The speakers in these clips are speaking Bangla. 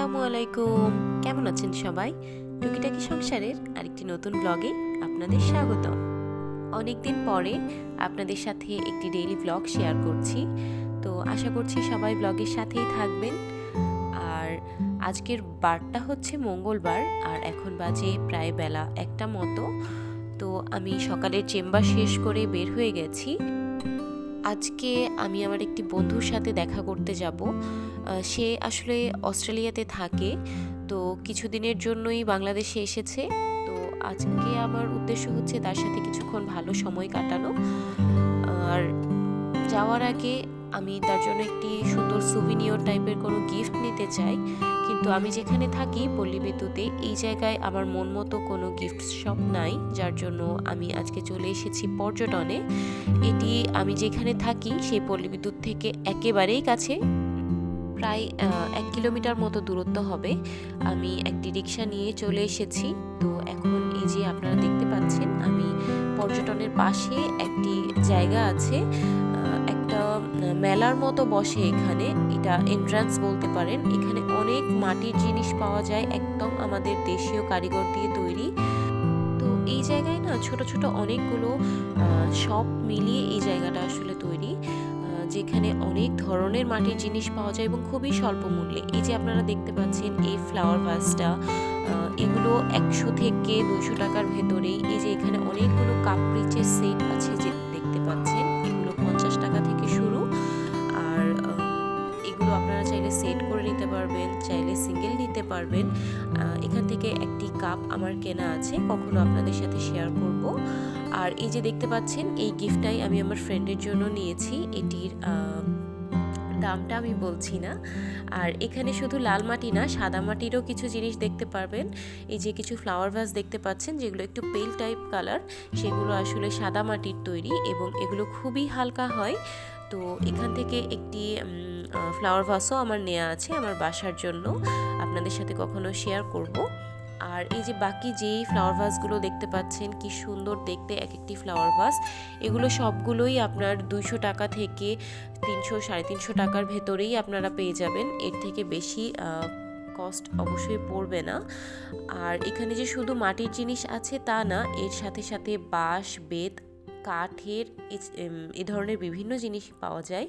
আসসালামু আলাইকুম। কেমন আছেন সবাই? টুকিটাকি সংসারের আরেকটি নতুন ব্লগে আপনাদের স্বাগত। অনেকদিন পরে আপনাদের সাথে একটি ডেইলি ব্লগ শেয়ার করছি। তো আশা করছি সবাই ব্লগের সাথেই থাকবেন। আর আজকের বারটা হচ্ছে মঙ্গলবার, আর এখন বাজে প্রায় বেলা 1টা মতো। তো আমি সকালের চেম্বার শেষ করে বের হয়ে গেছি। আজকে আমি আমার একটি বন্ধুর সাথে দেখা করতে যাব। সে আসলে অস্ট্রেলিয়াতে থাকে, তো কিছুদিনের জন্যই বাংলাদেশে এসেছে। তো আজকে আমার উদ্দেশ্য হচ্ছে তার সাথে কিছুক্ষণ ভালো সময় কাটানো। আর যাওয়ার আগে আমি তার জন্য একটি সুন্দর সুভিনিয়র টাইপের কোনো গিফট নিতে চাই, কিন্তু আমি যেখানে থাকি পল্লী বিদ্যুতে, এই জায়গায় আমার মন মতো কোনো গিফট শপ নাই, যার জন্য আমি আজকে চলে এসেছি পর্যটনে। এটি আমি যেখানে থাকি সেই পল্লী বিদ্যুৎ থেকে একেবারেই কাছে, প্রায় 1 কিলোমিটার মতো দূরত্ব হবে। আমি একটি রিক্সা নিয়ে চলে এসেছি। তো এখন এই যে আপনারা দেখতে পাচ্ছেন, আমি পর্যটনের পাশে একটি জায়গা আছে, একটা মেলার মতো বসে এখানে। এটা এন্ট্রান্স বলতে পারেন। এখানে অনেক মাটির জিনিস পাওয়া যায়, একদম আমাদের দেশীয় কারিগর দিয়ে তৈরি। তো এই জায়গায় না ছোট ছোট অনেকগুলো শপ মিলিয়ে এই জায়গাটা আসলে তৈরি, যেখানে অনেক ধরনের মাটির জিনিস পাওয়া যায় এবং খুবই স্বল্প মূল্যে। এই যে আপনারা দেখতে পাচ্ছেন এই ফ্লাওয়ার ভাসটা, এগুলো 100 থেকে 200 টাকার ভেতরেই। এই যে এখানে অনেকগুলো কাপড়িচের সেট আছে যে দেখতে পাচ্ছেন, এগুলো 50 টাকা থেকে শুরু। আর এগুলো আপনারা চাইলে সেট করে নিতে পারবেন, চাইলে সিঙ্গেল নিতে পারবেন। এখান থেকে একটি কাপ আমার কেনা আছে, কখনো আপনাদের সাথে শেয়ার করব। আর এই যে দেখতে পাচ্ছেন, এই গিফটটাই আমি আমার ফ্রেন্ডের জন্য নিয়েছি। এটির দামটা আমি বলছি না। আর এখানে শুধু লাল মাটি না, সাদা মাটিরও কিছু জিনিস দেখতে পারবেন। এই যে কিছু ফ্লাওয়ার ভাস দেখতে পাচ্ছেন, যেগুলো একটু পেল টাইপ কালার, সেগুলো আসলে সাদা মাটির তৈরি এবং এগুলো খুবই হালকা হয়। তো এখান থেকে একটি ফ্লাওয়ার ভাসও আমার নেওয়া আছে আমার বাসার জন্য, আপনাদের সাথে কখনো শেয়ার করব। আর এই যে বাকি যেই ফ্লাওয়ার ভাসগুলো দেখতে পাচ্ছেন, কি সুন্দর দেখতে এক একটি ফ্লাওয়ার ভাস। এগুলো সবগুলোই আপনার 200 টাকা থেকে 300-350 টাকার ভেতরেই আপনারা পেয়ে যাবেন, এর থেকে বেশি কস্ট অবশ্যই পড়বে না। আর এখানে যে শুধু মাটির জিনিস আছে তা না, এর সাথে সাথে বাঁশ, বেত, কাঠের এই ধরনের বিভিন্ন জিনিস পাওয়া যায়।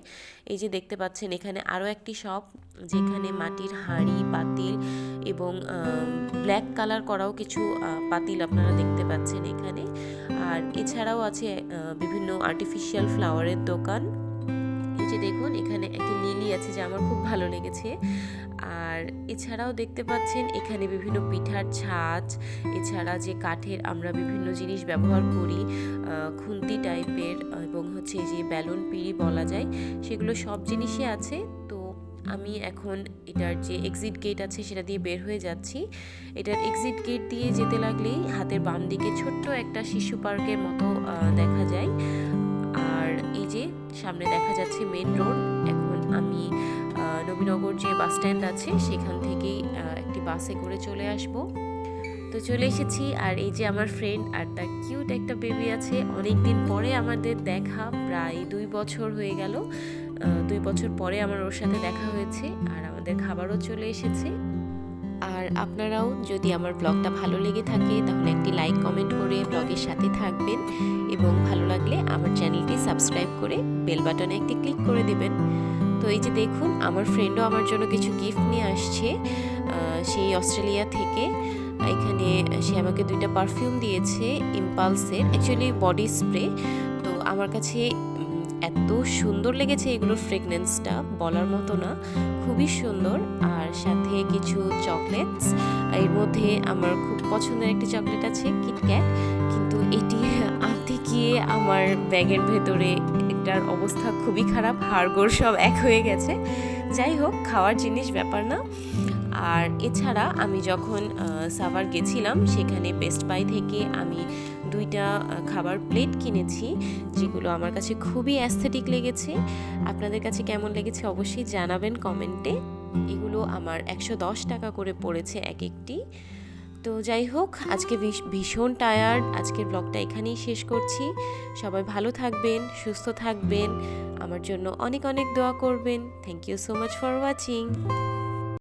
এই যে দেখতে পাচ্ছেন এখানে আরও একটি শপ, যেখানে মাটির হাঁড়ি, পাতিল এবং ব্ল্যাক কালার করাও কিছু পাতিল আপনারা দেখতে পাচ্ছেন এখানে। আর এছাড়াও আছে বিভিন্ন আর্টিফিশিয়াল ফ্লাওয়ারের দোকান। এই যে দেখুন, এখানে একটি লিলি আছে যা আমার খুব ভালো লেগেছে। আর এছাড়াও দেখতে পাচ্ছেন এখানে বিভিন্ন পিঠার ছাঁচ, এছাড়া যে কাঠের আমরা বিভিন্ন জিনিস ব্যবহার করি, খুন্তি টাইপের, এবং হচ্ছে যে বেলুন পিঁড়ি বলা যায়, সেগুলো সব জিনিসই আছে। তো আমি এখন এটার যে এক্সিট গেট আছে সেটা দিয়ে বের হয়ে যাচ্ছি। এটার এক্সিট গেট দিয়ে যেতে লাগলেই হাতের বাম দিকে ছোট্ট একটা শিশু পার্কের মতো দেখা যায়। আর এই যে সামনে দেখা যাচ্ছে মেন রোড। এখন আমি নবীনগর যে বাস স্ট্যান্ড আছে সেখান থেকেই একটি বাসে করে চলে আসব। তো চলে এসেছি। আর এই যে আমার ফ্রেন্ড আর তার কিউট একটা বেবি আছে। অনেক দিন পরে আমাদের দেখা, প্রায় 2 বছর হয়ে গেল। 2 বছর পরে আমার ওর সাথে দেখা হয়েছে, আর আমাদের খাবারও চলে এসেছে। আর আপনারাও যদি আমার ব্লগটা ভালো লেগে থাকে তাহলে একটি লাইক কমেন্ট করে ব্লগের সাথে থাকবেন, এবং ভালো লাগলে আমার চ্যানেলটি সাবস্ক্রাইব করে বেল বাটনে একটি ক্লিক করে দেবেন। তো এই যে দেখুন, আমার ফ্রেন্ডও আমার জন্য কিছু গিফট নিয়ে আসছে সেই অস্ট্রেলিয়া থেকে। এখানে সে আমাকে 2টা পারফিউম দিয়েছে ইম্পালসের, অ্যাকচুয়ালি বডি স্প্রে। তো আমার কাছে এত সুন্দর লেগেছে এগুলোর ফ্রেগনেন্সটা, বলার মতো না, খুবই সুন্দর। আর সাথে কিছু চকলেটস, এর মধ্যে আমার খুব পছন্দের একটি চকলেট আছে কিটক্যাট, কিন্তু এটি আনতে গিয়ে আমার ব্যাগের ভেতরে এটার অবস্থা খুবই খারাপ, হাড়গোড় সব এক হয়ে গেছে। যাই হোক, খাওয়ার জিনিস ব্যাপার না। আর এছাড়া আমি যখন সাভার গেছিলাম, সেখানে বেস্ট বাই থেকে আমি 2টা খাবার প্লেট কিনেছি, যেগুলো আমার কাছে খুবই অ্যাস্থেটিক লেগেছে। আপনাদের কাছে কেমন লেগেছে অবশ্যই জানাবেন কমেন্টে। এগুলো আমার 110 টাকা করে পড়েছে এক একটি। তো যাই হোক, আজকে ভীষণ টায়ার্ড। আজকের ব্লগটা এখানেই শেষ করছি। সবাই ভালো থাকবেন, সুস্থ থাকবেন, আমার জন্য অনেক অনেক দোয়া করবেন। Thank you so much for watching.